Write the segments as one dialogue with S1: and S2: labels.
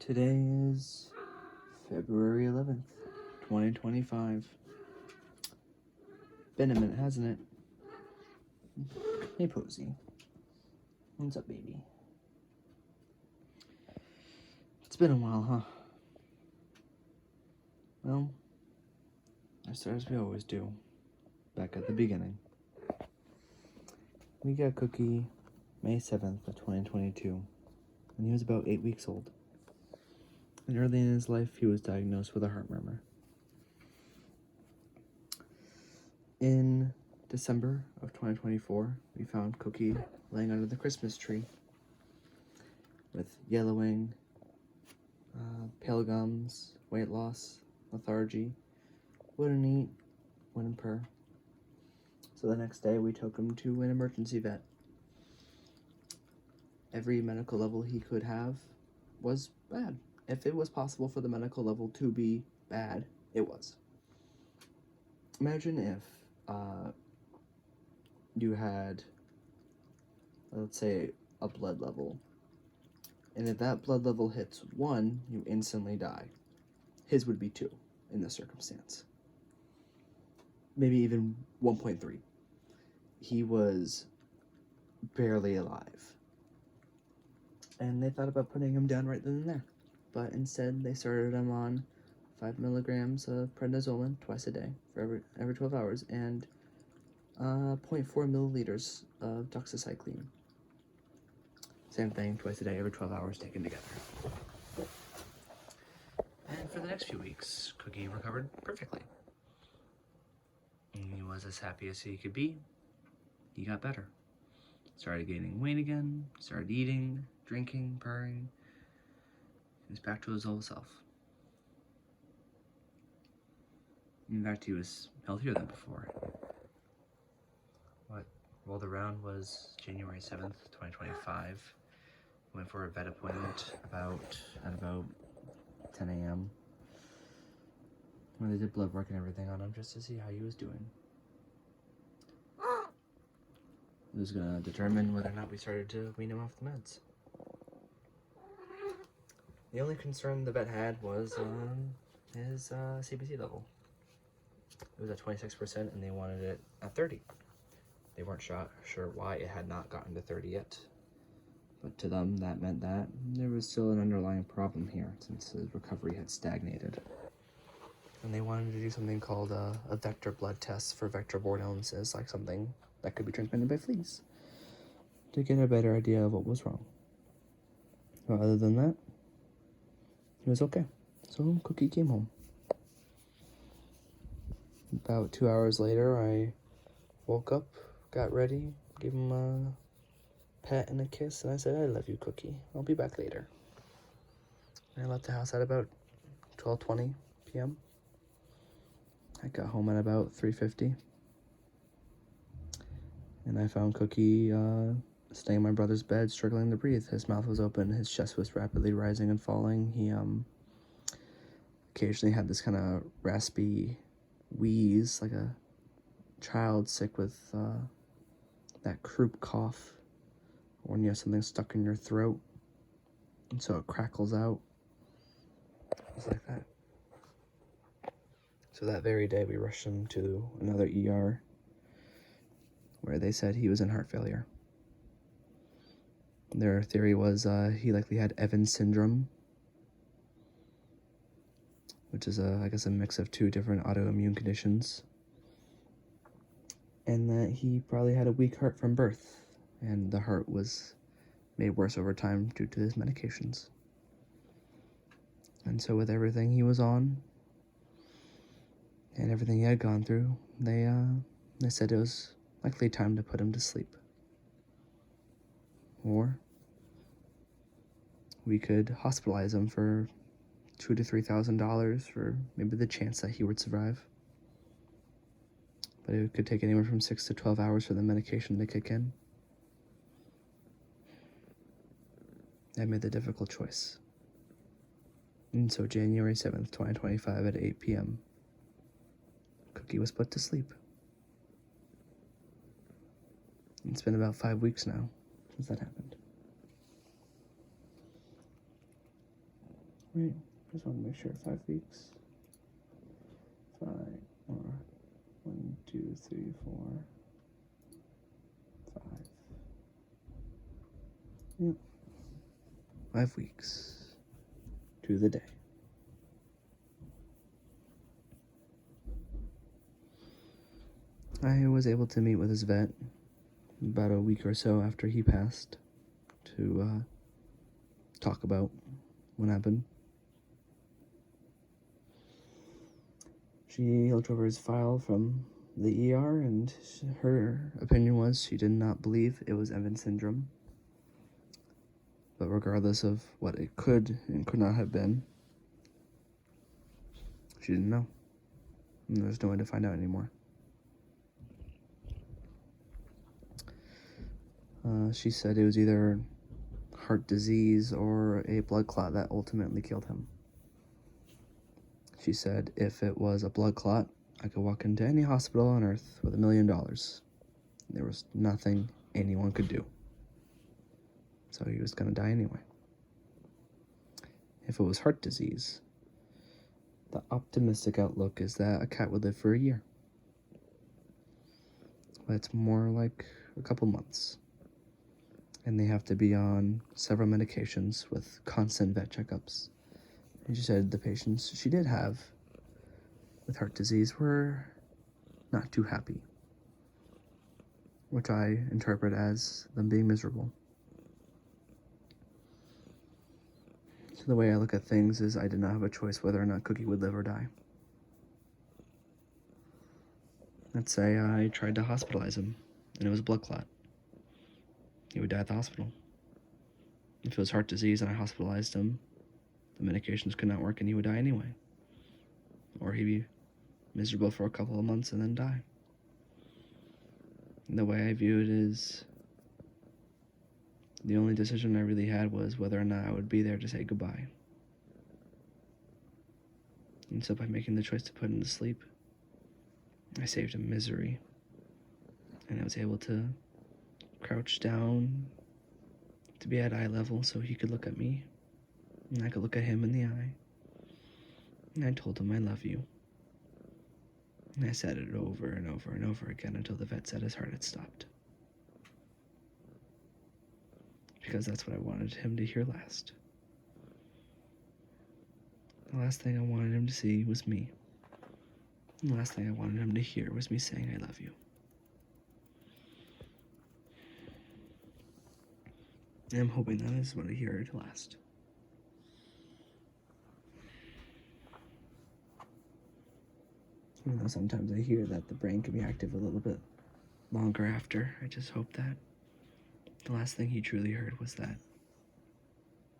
S1: Today is February 11th, 2025. Been a minute, hasn't it? Hey, Posy. What's up, baby? It's been a while, huh? Well, I start as we always do, back at the beginning. We got Cookie May 7th of 2022, when he was about 8 weeks old. And early in his life, he was diagnosed with a heart murmur. In December of 2024, we found Cookie laying under the Christmas tree with yellowing, pale gums, weight loss, lethargy, wouldn't eat, wouldn't purr. So the next day we took him to an emergency vet. Every medical level he could have was bad. If it was possible for the medical level to be bad, it was. Imagine if you had, let's say, a blood level, and if that blood level hits 1, you instantly die. His would be 2 in this circumstance. Maybe even 1.3. He was barely alive. And they thought about putting him down right then and there. But instead, they started him on 5 milligrams of prednisolone twice a day for every 12 hours and 0.4 milliliters of doxycycline. Same thing, twice a day, every 12 hours taken together. And for the next few weeks, Cookie recovered perfectly. And he was as happy as he could be. He got better. Started gaining weight again, started eating, drinking, purring. He was back to his old self. In fact, he was healthier than before. What rolled around was January 7th, 2025. Went for a vet appointment at about 10 a.m. when they did blood work and everything on him just to see how he was doing. It was going to determine whether or not we started to wean him off the meds. The only concern the vet had was his CBC level. It was at 26% and they wanted it at 30. They weren't sure why it had not gotten to 30 yet. But to them, that meant that there was still an underlying problem here since his recovery had stagnated. And they wanted to do something called a vector blood test for vector-borne illnesses, like something that could be transmitted by fleas, to get a better idea of what was wrong. But other than that, he was okay. So Cookie came home. About 2 hours later, I woke up, got ready, gave him a pat and a kiss, and I said, "I love you, Cookie. I'll be back later." I left the house at about 12:20 p.m. I got home at about 3:50. And I found Cookie staying in my brother's bed, struggling to breathe. His mouth was open, his chest was rapidly rising and falling. He occasionally had this kind of raspy wheeze, like a child sick with that croup cough, or when you have something stuck in your throat, and so it crackles out. It's like that. So that very day, we rushed him to another ER, where they said he was in heart failure. Their theory was he likely had Evans syndrome, which is, I guess, a mix of 2 different autoimmune conditions, and that he probably had a weak heart from birth, and the heart was made worse over time due to his medications. And so with everything he was on, and everything he had gone through, they said it was likely time to put him to sleep. Or we could hospitalize him for $2,000 to $3,000 for maybe the chance that he would survive. But it could take anywhere from 6 to 12 hours for the medication to kick in. I made the difficult choice. And so January 7th, 2025 at 8 p.m., Cookie was put to sleep. It's been about 5 weeks now since that happened. Right, just want to make sure. 5 weeks. 5 or 1, 2, 3, 4, 5. Yep. 5 weeks to the day. I was able to meet with his vet about a week or so after he passed to talk about what happened. She looked over his file from the ER, and her opinion was she did not believe it was Evans syndrome. But regardless of what it could and could not have been, she didn't know. And there's no way to find out anymore. She said it was either heart disease or a blood clot that ultimately killed him. She said if it was a blood clot, I could walk into any hospital on earth with $1 million. There was nothing anyone could do. So he was going to die anyway. If it was heart disease, the optimistic outlook is that a cat would live for a year. But it's more like a couple months. And they have to be on several medications with constant vet checkups. And she said the patients she did have with heart disease were not too happy, which I interpret as them being miserable. So the way I look at things is I did not have a choice whether or not Cookie would live or die. Let's say I tried to hospitalize him, and it was a blood clot. He would die at the hospital. If it was heart disease and I hospitalized him, the medications could not work and he would die anyway. Or he'd be miserable for a couple of months and then die. And the way I view it is the only decision I really had was whether or not I would be there to say goodbye. And so by making the choice to put him to sleep, I saved him misery. And I was able to crouch down to be at eye level so he could look at me and I could look at him in the eye. And I told him I love you. And I said it over and over and over again until the vet said his heart had stopped. Because that's what I wanted him to hear last. The last thing I wanted him to see was me. And the last thing I wanted him to hear was me saying I love you. And I'm hoping that is what I hear to last. Even though sometimes I hear that the brain can be active a little bit longer after, I just hope that the last thing he truly heard was that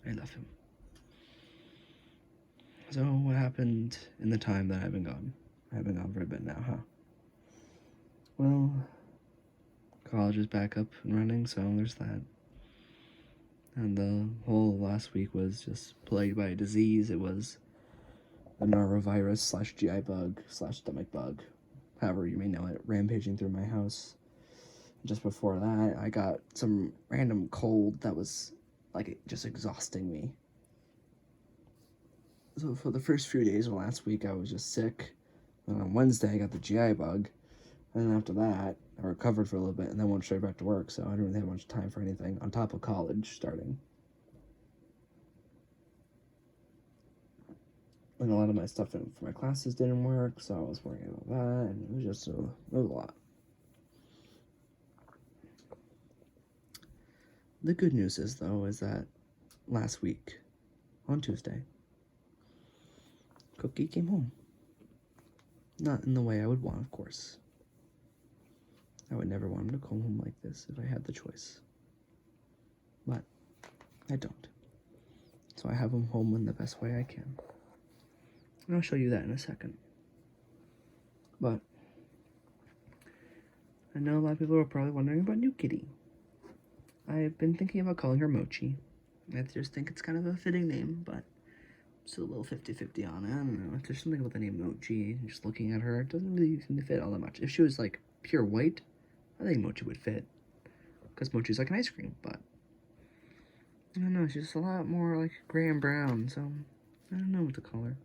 S1: I love him. So what happened in the time that I've been gone? I've been gone for a bit now, huh? Well, college is back up and running, so there's that. And the whole last week was just plagued by a disease. It was a norovirus / GI bug / stomach bug, however you may know it, rampaging through my house. Just before that, I got some random cold that was like just exhausting me. So for the first few days of last week, I was just sick. And on Wednesday, I got the GI bug. And then after that, I recovered for a little bit and then went straight back to work. So I didn't really have much time for anything on top of college starting. And a lot of my stuff for my classes didn't work, so I was worrying about that. And it was just it was a lot. The good news is, though, is that last week, on Tuesday, Cookie came home. Not in the way I would want, of course. I would never want him to come home like this if I had the choice. But I don't. So I have him home in the best way I can. And I'll show you that in a second. But I know a lot of people are probably wondering about New Kitty. I've been thinking about calling her Mochi. I just think it's kind of a fitting name, but still a little 50-50 on it. I don't know. There's something about the name Mochi. Just looking at her, it doesn't really seem to fit all that much. If she was like pure white, I think Mochi would fit. Because Mochi's like an ice cream, but I don't know. She's just a lot more like gray and brown, so I don't know what to call her.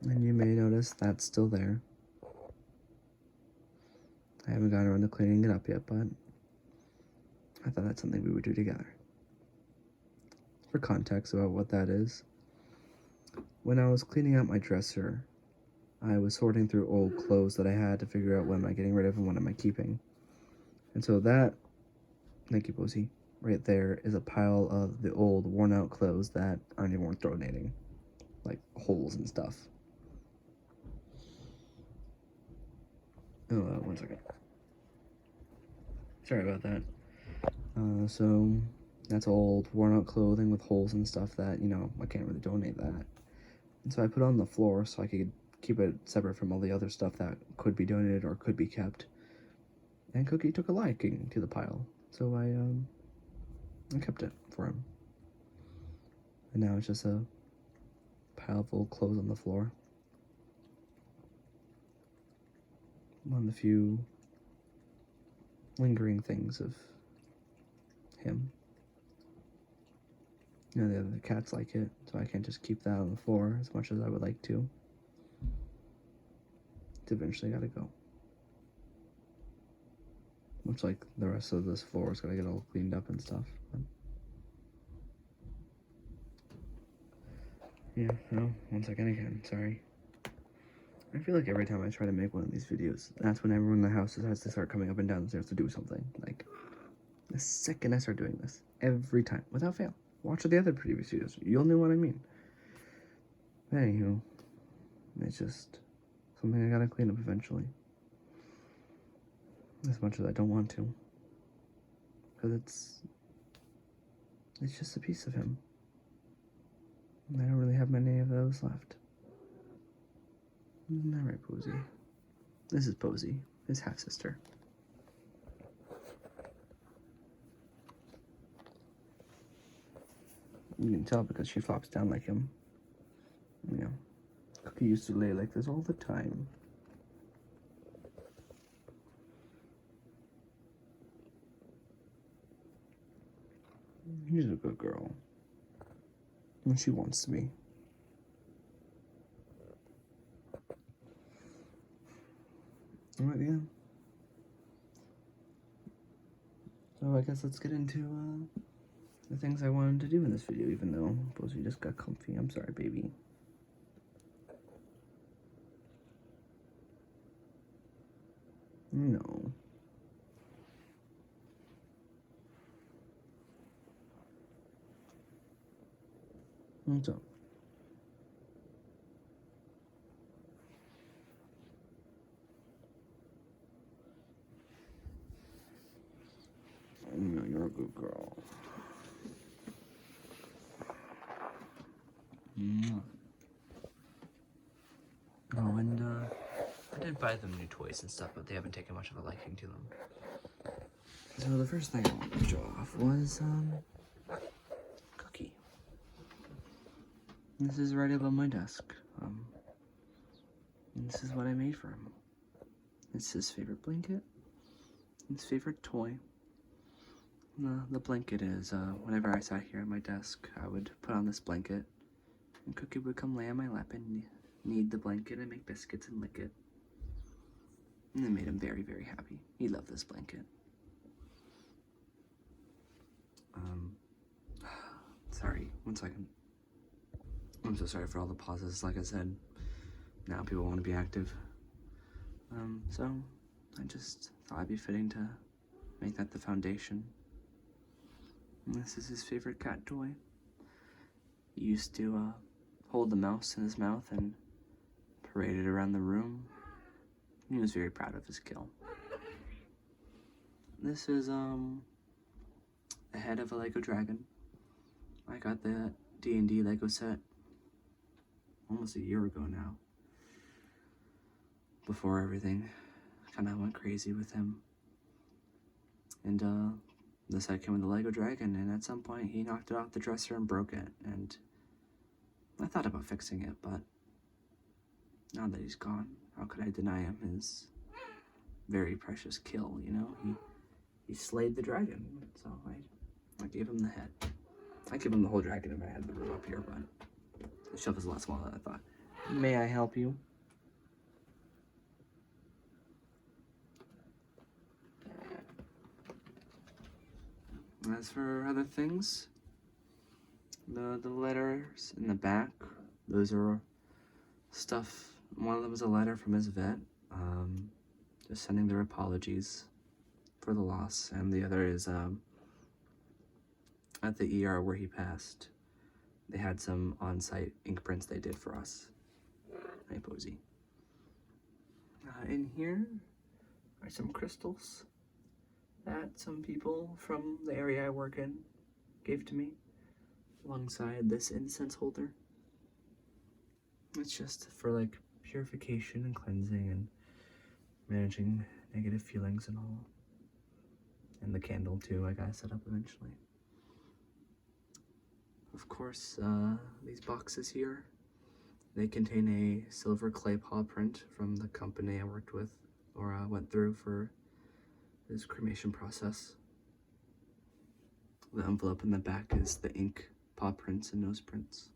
S1: And you may notice that's still there. I haven't gotten around to cleaning it up yet, but I thought that's something we would do together. For context about what that is, when I was cleaning out my dresser, I was sorting through old clothes that I had to figure out what am I getting rid of and what am I keeping. And so that, thank you, Posey, right there is a pile of the old worn out clothes that aren't even worth donating, like holes and stuff. Oh, one second. Sorry about that. So that's old, worn out clothing with holes and stuff that, I can't really donate that. And so I put it on the floor so I could keep it separate from all the other stuff that could be donated or could be kept. And Cookie took a liking to the pile, so I kept it for him. And now it's just a pile of old clothes on the floor. One of the few lingering things of him. The other cats like it, so I can't just keep that on the floor as much as I would like to. It's eventually gotta go. Looks like the rest of this floor is gonna get all cleaned up and stuff. But yeah, no, one second again, sorry. I feel like every time I try to make one of these videos, that's when everyone in the house has to start coming up and down the stairs to do something. Like, the second I start doing this, every time, without fail. Watch the other previous videos, you'll know what I mean. But anywho, it's just something I gotta clean up eventually. As much as I don't want to. Because it's just a piece of him. And I don't really have many of those left. Isn't that right, Posey? This is Posey, his half-sister. You can tell because she flops down like him. Yeah. Cookie used to lay like this all the time. She's a good girl. And she wants to be. Alright, yeah. So I guess let's get into the things I wanted to do in this video, even though Posey just got comfy. I'm sorry, baby. No. What's up? No, you're a good girl. Oh, and I did buy them new toys and stuff, but they haven't taken much of a liking to them. So the first thing I wanted to show off was Cookie. This is right above my desk. And this is what I made for him. It's his favorite blanket, his favorite toy. The blanket is, whenever I sat here at my desk, I would put on this blanket, and Cookie would come lay on my lap and knead the blanket and make biscuits and lick it. And it made him very, very happy. He loved this blanket. Sorry, one second. I'm so sorry for all the pauses. Like I said, now people want to be active. So I just thought it'd be fitting to make that the foundation. And this is his favorite cat toy. He used to hold the mouse in his mouth and parade it around the room. He was very proud of his kill. This is a head of a Lego dragon. I got the D&D Lego set almost a year ago now. Before everything kind of went crazy with him. And the set came with the Lego dragon, and at some point he knocked it off the dresser and broke it. And I thought about fixing it, but now that he's gone, how could I deny him his very precious kill, you know? He slayed the dragon, so I gave him the head. I'd give him the whole dragon if I had the room up here, but the shelf is a lot smaller than I thought. May I help you? As for other things, the letters in the back, those are stuff. One of them is a letter from his vet, just sending their apologies for the loss, and the other is at the ER where he passed. They had some on-site ink prints they did for us. Hey, Posey. In here are some crystals that some people from the area I work in gave to me, alongside this incense holder. It's just for like purification and cleansing and managing negative feelings and all. And the candle too, I gotta set up eventually. Of course, these boxes here, they contain a silver clay paw print from the company I worked with, or went through for this cremation process. The envelope in the back is the ink paw prints and nose prints.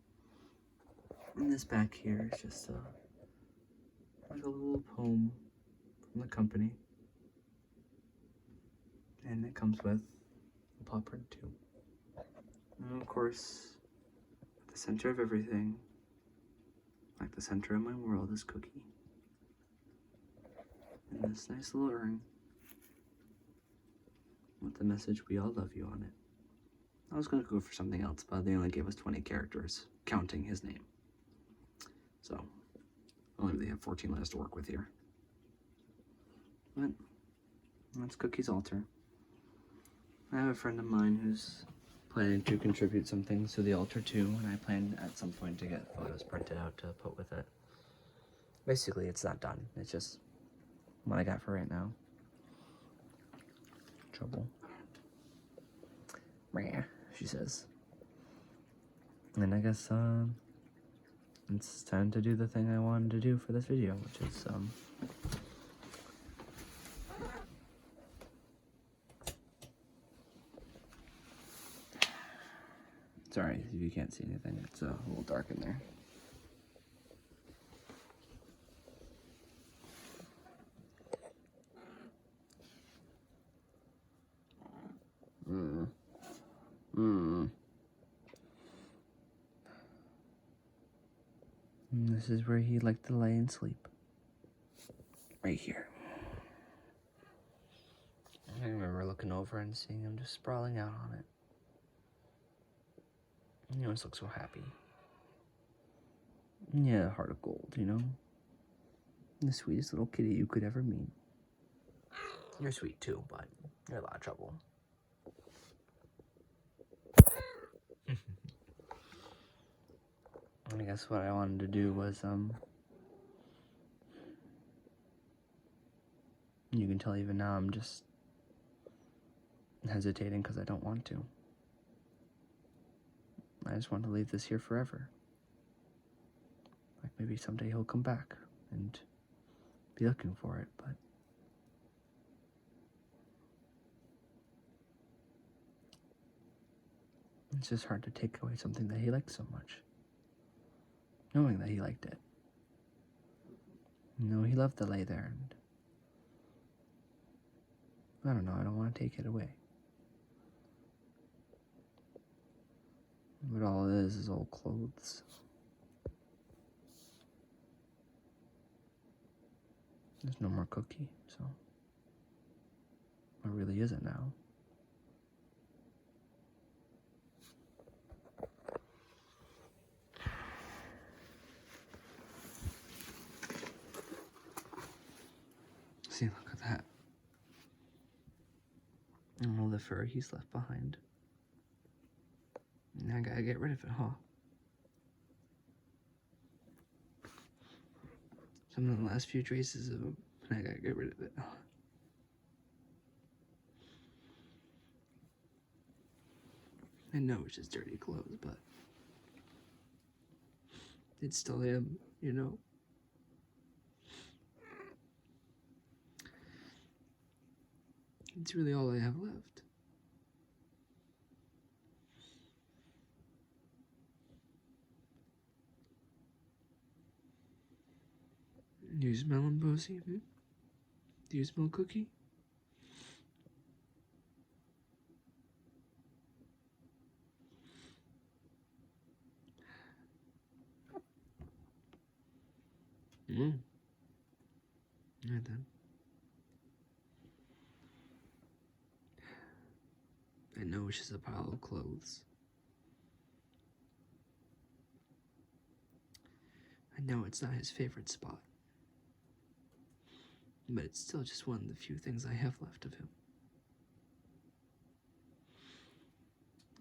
S1: And this back here is just like a little poem from the company. And it comes with a paw print too. And of course, at the center of everything, like the center of my world, is Cookie. And this nice little urn with the message, "We all love you," on it. I was gonna go for something else, but they only gave us 20 characters, counting his name. So, I only really have 14 letters to work with here. But, that's Cookie's altar. I have a friend of mine who's planning to contribute some things to the altar too, and I plan at some point to get photos printed out to put with it. Basically, it's not done. It's just what I got for right now. Trouble. Meh, she says. And I guess, it's time to do the thing I wanted to do for this video, which is, sorry if you can't see anything, it's a little dark in there. And this is where he liked to lay and sleep. Right here. I remember looking over and seeing him just sprawling out on it. He always looks so happy. Yeah, heart of gold, you know? The sweetest little kitty you could ever meet. You're sweet too, but you're a lot of trouble. I guess what I wanted to do was, you can tell even now I'm just hesitating because I don't want to. I just want to leave this here forever. Like maybe someday he'll come back and be looking for it, but it's just hard to take away something that he liked so much. Knowing that he liked it. You know, he loved to lay there, and I don't know, I don't want to take it away. But all it is old clothes. There's no more Cookie, so what really is it now? See, look at that. And all the fur he's left behind. And I gotta get rid of it, huh? Some of the last few traces of him, and I gotta get rid of it. I know it's just dirty clothes, but it's still him, you know? It's really all I have left. Do you smell him, Posey? Do you smell Cookie? Right then. I know it's just a pile of clothes. I know it's not his favorite spot. But it's still just one of the few things I have left of him.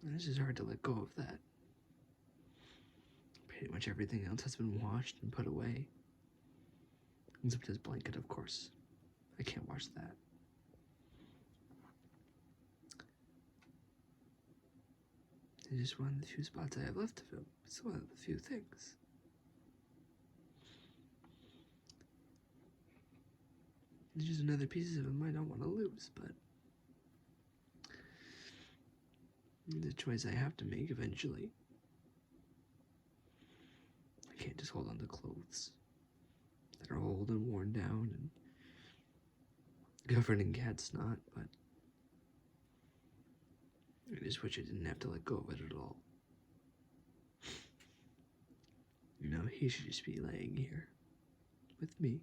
S1: And it's just hard to let go of that. Pretty much everything else has been washed and put away. Except his blanket, of course. I can't wash that. It's just one of the few spots I have left of him. It's one of the few things. There's just another pieces of him I don't want to lose, but the choice I have to make eventually. I can't just hold on to clothes that are old and worn down and covered in cat snot, but I just wish I didn't have to let go of it at all. You know, he should just be laying here with me.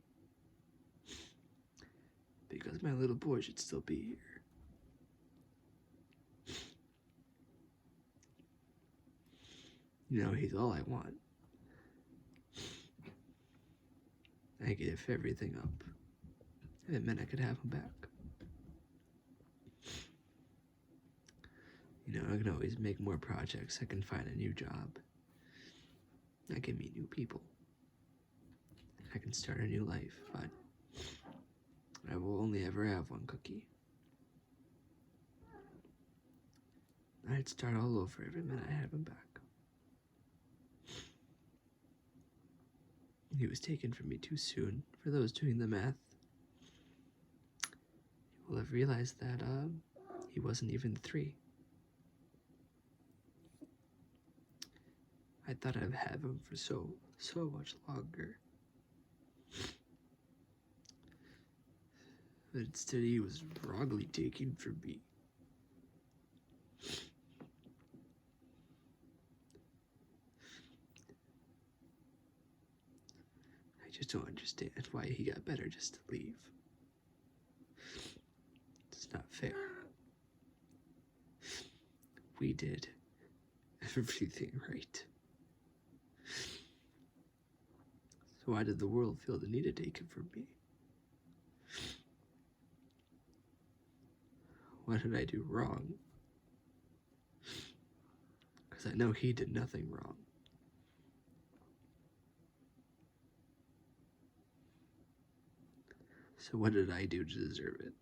S1: Because my little boy should still be here. You know, he's all I want. I gave everything up. If it meant I could have him back. You know, I can always make more projects. I can find a new job. I can meet new people. I can start a new life, but I will only ever have one Cookie. I'd start all over every minute I have him back. He was taken from me too soon. For those doing the math, you will have realized that he wasn't even 3. I thought I'd have him for so much longer. But instead he was wrongly taken from me. I just don't understand why he got better just to leave. It's not fair. We did everything right. So why did the world feel the need to take him from me? What did I do wrong? Because I know he did nothing wrong. So what did I do to deserve it?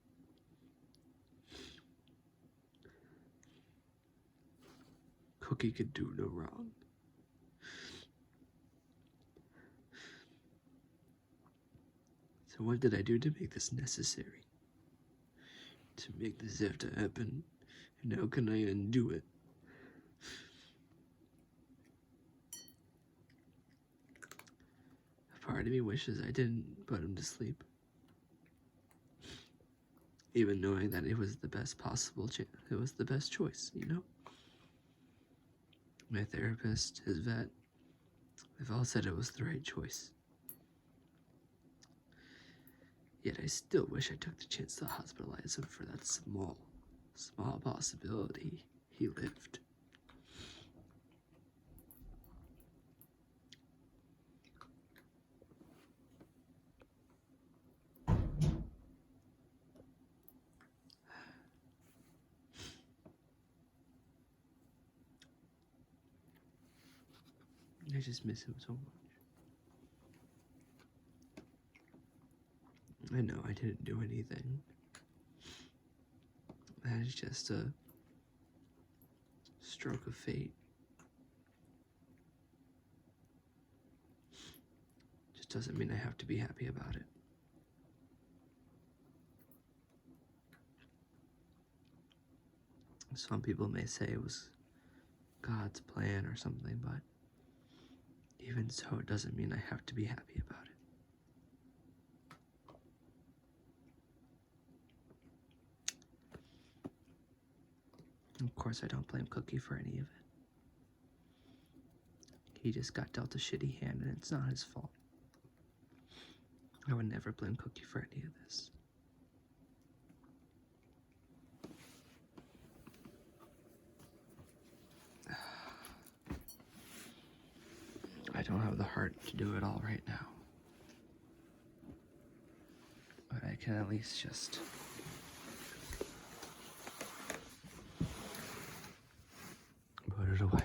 S1: Cookie could do no wrong. So what did I do to make this necessary? To make this have to happen? And how can I undo it? A part of me wishes I didn't put him to sleep. Even knowing that it was the best possible it was the best choice, you know? My therapist, his vet, they've all said it was the right choice. Yet I still wish I took the chance to hospitalize him for that small possibility he lived. I just miss him so much. I know I didn't do anything. That is just a stroke of fate. Just doesn't mean I have to be happy about it. Some people may say it was God's plan or something, but even so, it doesn't mean I have to be happy about it. Of course, I don't blame Cookie for any of it. He just got dealt a shitty hand, and it's not his fault. I would never blame Cookie for any of this. I don't have the heart to do it all right now. But I can at least just put it away.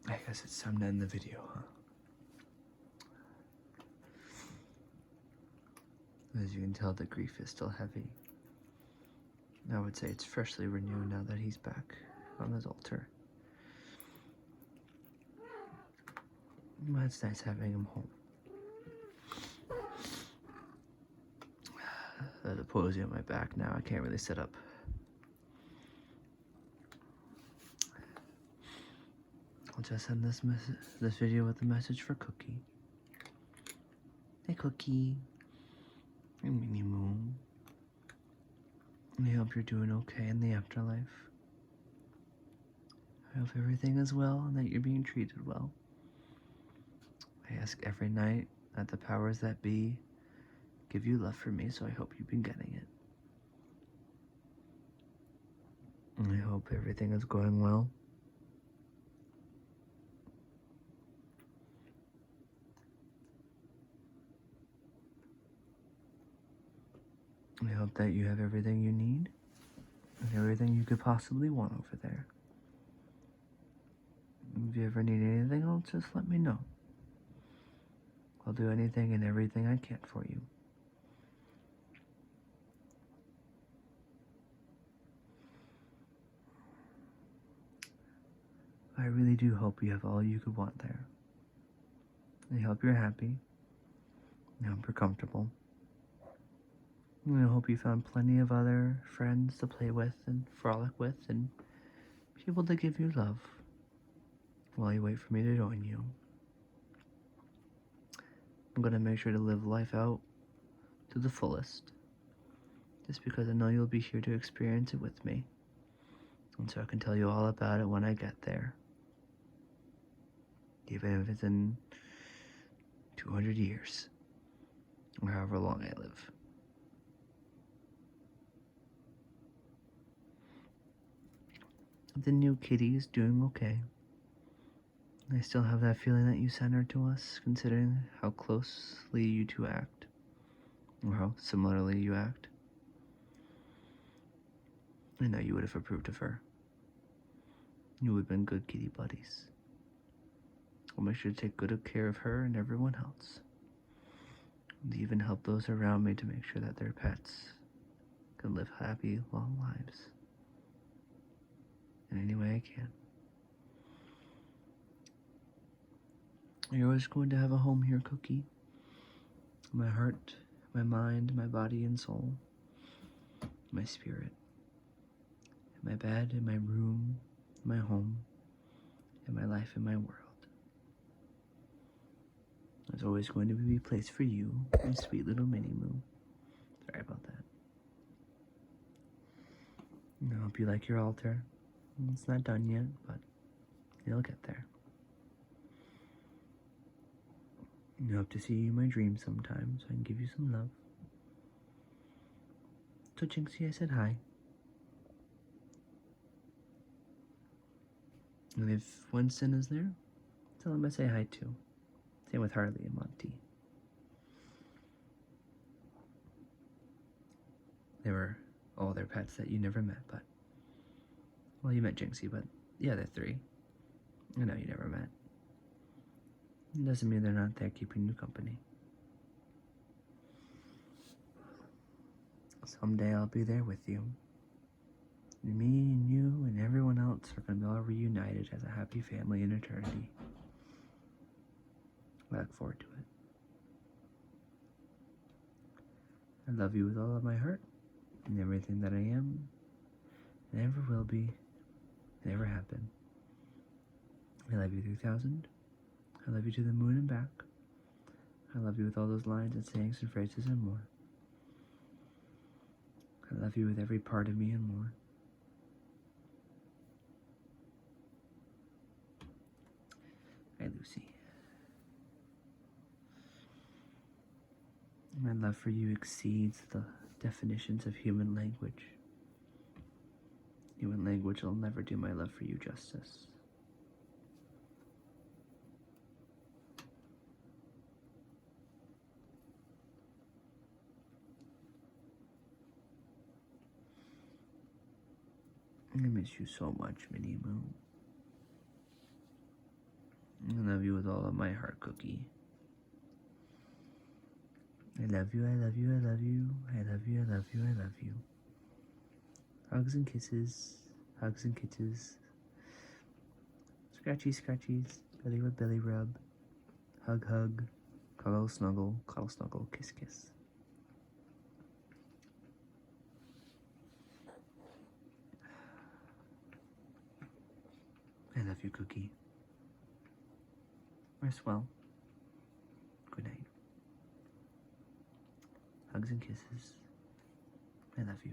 S1: I guess it's time to end the video, huh? As you can tell, the grief is still heavy. I would say it's freshly renewed now that he's back on his altar. But it's nice having him home. There's a posy on my back now. I can't really sit up. I'll just end this video with a message for Cookie. Hey, Cookie. Hey, Minnie Moon. I hope you're doing okay in the afterlife. I hope everything is well and that you're being treated well. I ask every night that the powers that be give you love for me, so I hope you've been getting it. And I hope everything is going well. I hope that you have everything you need and everything you could possibly want over there. If you ever need anything else, just let me know. I'll do anything and everything I can for you. I really do hope you have all you could want there. I hope you're happy. I hope you're comfortable. And I hope you found plenty of other friends to play with and frolic with and people to give you love while you wait for me to join you. I'm going to make sure to live life out to the fullest, just because I know you'll be here to experience it with me, and so I can tell you all about it when I get there, even if it's in 200 years, or however long I live. The new kitty is doing okay. I still have that feeling that you sent her to us, considering how closely you two act, or how similarly you act. I know you would have approved of her. You would have been good kitty buddies. I'll make sure to take good care of her and everyone else, and even help those around me to make sure that their pets can live happy, long lives in any way I can. You're always going to have a home here, Cookie. My heart, my mind, my body and soul, my spirit, my bed, in my room, my home, and my life in my world. There's always going to be a place for you, my sweet little Minnie Moo. Sorry about that. I hope you like your altar. It's not done yet, but it'll get there. I hope to see you in my dreams sometime, so I can give you some love. So Jinxie, I said hi. And if Winston is there, tell him I say hi too. Same with Harley and Monty. They were all their pets that you never met, but... Well, you met Jinxie, but the other three, I know you never met. It doesn't mean they're not there keeping you company. Someday I'll be there with you. And me and you and everyone else are going to be all reunited as a happy family in eternity. I look forward to it. I love you with all of my heart and everything that I am and ever will be and ever have been. I love you 3000. I love you to the moon and back. I love you with all those lines and sayings and phrases and more. I love you with every part of me and more. Hi, Lucy. My love for you exceeds the definitions of human language. Human language will never do my love for you justice. I miss you so much, Minnie Moon. I love you with all of my heart, Cookie. I love you, I love you, I love you, I love you, I love you, I love you. Hugs and kisses, hugs and kisses. Scratchy, scratchies, belly rub, hug, hug, cuddle, snuggle, kiss, kiss. I love you, Cookie. Rest well. Good night. Hugs and kisses. I love you.